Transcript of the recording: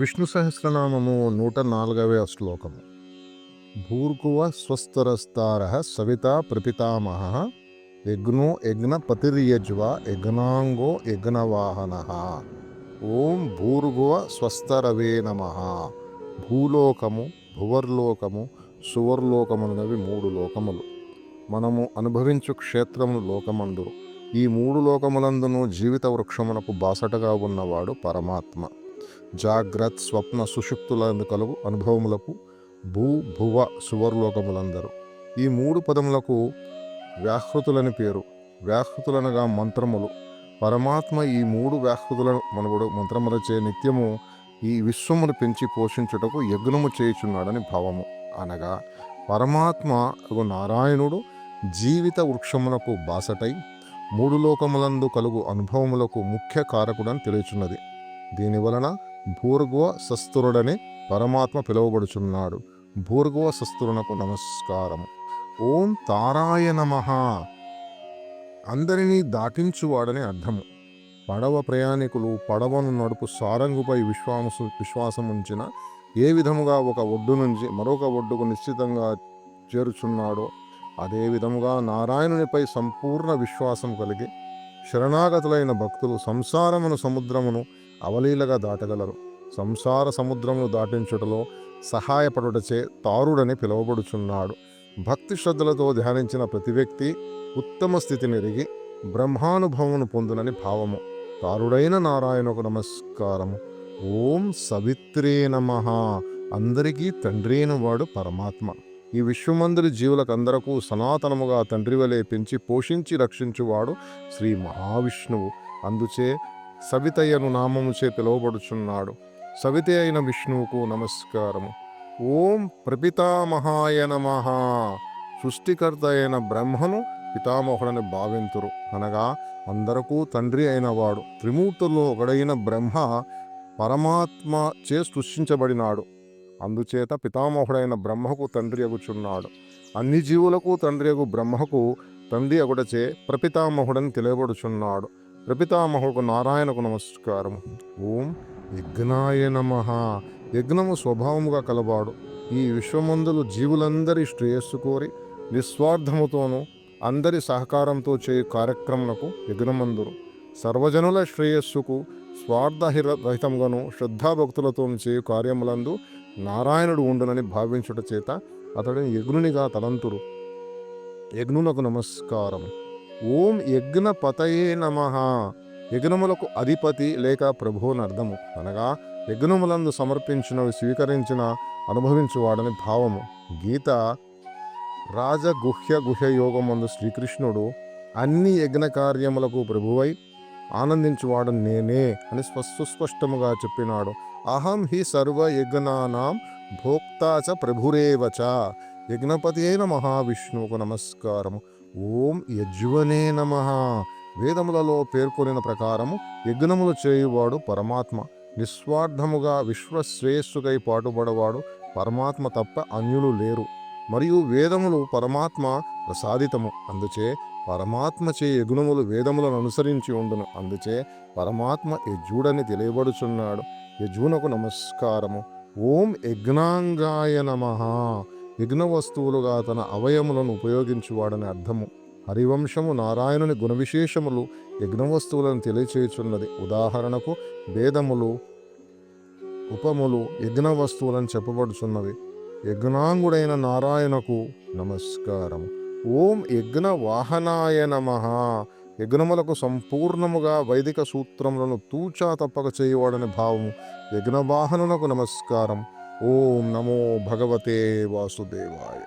విష్ణు సహస్రనామము 104వ శ్లోకము. భూర్భువ స్వస్తరస్తారః సవితా ప్రపితామహః యజ్ఞో యజ్ఞపతిర్యజ్వ యజ్ఞాంగో యజ్ఞవాహనః. ఓం భూర్భువ స్వస్తరవే నమః. భూలోకము, భువర్లోకము, సువర్లోకములనవి 3 లోకములు. మనము అనుభవించు క్షేత్రములు లోకమందురు. ఈ 3 లోకములందును జీవిత వృక్షమునకు బాసటగా ఉన్నవాడు పరమాత్మ. జాగ్రత్, స్వప్న, సుషుప్తులందు కలుగు అనుభవములకు భూ, భువ, సువర్లోకములందరు. ఈ 3 పదములకు వ్యాహృతులని పేరు. వ్యాహృతులనగా మంత్రములు. పరమాత్మ ఈ 3 వ్యాహృతులను మనవుడు మంత్రములచే నిత్యము ఈ విశ్వమును పెంచి పోషించుటకు యజ్ఞము చేయుచున్నాడని భావము. అనగా పరమాత్మ నారాయణుడు జీవిత వృక్షమునకు బాసటై 3 లోకములందు కలుగు అనుభవములకు ముఖ్య కారకుడని తెలియచున్నది. దీనివలన భూర్గవ సస్తురుడని పరమాత్మ పిలువబడుచున్నాడు. భూర్గవ సస్తురునకు నమస్కారము. ఓం తారాయ నమః. అందరినీ దాటించువాడని అర్థము. పడవ ప్రయాణికులు పడవను నడుపు సారంగుపై విశ్వాసముంచిన ఏ విధముగా ఒక ఒడ్డు నుంచి మరొక ఒడ్డుకు నిశ్చితంగా చేరుచున్నాడో అదే విధముగా నారాయణునిపై సంపూర్ణ విశ్వాసం కలిగి శరణాగతులైన భక్తులు సంసారమును సముద్రమును అవలీలగా దాటగలరు. సంసార సముద్రమును దాటించుటలో సహాయపడుటచే తారుడని పిలువబడుచున్నాడు. భక్తి శ్రద్ధలతో ధ్యానించిన ప్రతి వ్యక్తి ఉత్తమ స్థితిని ఎరిగి బ్రహ్మానుభవమును పొందునని భావము. తారుడైన నారాయణకు నమస్కారము. ఓం సవిత్రే నమః. అందరికీ తండ్రి అయిన వాడు పరమాత్మ. ఈ విశ్వమందరి జీవులకందరకు సనాతనముగా తండ్రి వలె పెంచి పోషించి రక్షించువాడు శ్రీ మహావిష్ణువు. అందుచే సవితయ్యను నామముచే పిలువబడుచున్నాడు. సవితే అయిన విష్ణువుకు నమస్కారము. ఓం ప్రపితామహాయ నమః. సృష్టికర్త అయిన బ్రహ్మను పితామహుడని భావింతురు. అనగా అందరకు తండ్రి అయినవాడు. త్రిమూర్తుల్లో ఒకడైన బ్రహ్మ పరమాత్మ చే సృష్టించబడినాడు. అందుచేత పితామహుడైన బ్రహ్మకు తండ్రి అగుచున్నాడు. అన్ని జీవులకు తండ్రి అగు బ్రహ్మకు తండ్రి అగుటచే ప్రపితామహుడని తెలియబడుచున్నాడు. ప్రపితామహుడు నారాయణకు నమస్కారం. ఓం యజ్ఞాయ నమః. యజ్ఞము స్వభావముగా కలవాడు. ఈ విశ్వమందులు జీవులందరి శ్రేయస్సు కోరి నిస్వార్థముతోనూ అందరి సహకారంతో చేయు కార్యక్రమమునకు యజ్ఞమందురు. సర్వజనుల శ్రేయస్సుకు స్వార్థరహితంగాను శ్రద్ధాభక్తులతో చేయు కార్యములందు నారాయణుడు ఉండునని భావించుట చేత అతడిని యజ్ఞునిగా తలంతురు. యజ్ఞునకు నమస్కారం. ఓం యజ్ఞపతయే నమః. యజ్ఞములకు అధిపతి లేక ప్రభువు అర్థము. అనగా యజ్ఞములందు సమర్పించినవి స్వీకరించిన అనుభవించువాడని భావము. గీత గుహ్య యోగమందు శ్రీకృష్ణుడు అన్ని యజ్ఞ కార్యములకు ప్రభువై ఆనందించువాడు నేనే అని సుస్పష్టముగా చెప్పినాడు. అహం హి సర్వ యజ్ఞానాం భోక్తా చ ప్రభురేవచ. యజ్ఞపతి అయిన మహావిష్ణువుకు నమస్కారము. ఓం యజ్వనే నమః. వేదములలో పేర్కొనిన ప్రకారము యజ్ఞములు చేయువాడు పరమాత్మ. నిస్వార్థముగా విశ్వశ్రేయస్సుకై పాటుపడవాడు పరమాత్మ తప్ప అన్యులు లేరు. మరియు వేదములు పరమాత్మ ప్రసాదితము. అందుచే పరమాత్మచే యజ్ఞములు వేదములను అనుసరించి ఉండును. అందుచే పరమాత్మ యజ్ఞుడని తెలియబడుచున్నాడు. యజ్ఞునకు నమస్కారము. ఓం యజ్ఞాంగాయ నమః. యజ్ఞ వస్తువులుగా తన అవయములను ఉపయోగించువాడని అర్థము. హరివంశము నారాయణుని గుణ విశేషములు యజ్ఞ వస్తువులను తెలియచేయుచున్నది. ఉదాహరణకు వేదములు, ఉపములు యజ్ఞ వస్తువులను చెప్పబడుచున్నవి. యజ్ఞాంగుడైన నారాయణకు నమస్కారం. ఓం యజ్ఞ వాహనాయ నమః. యజ్ఞములకు సంపూర్ణముగా వైదిక సూత్రములను తూచా తప్పక చేయువాడని భావము. యజ్ఞవాహనునకు నమస్కారం. ఓం నమో భగవతే వాసుదేవాయ.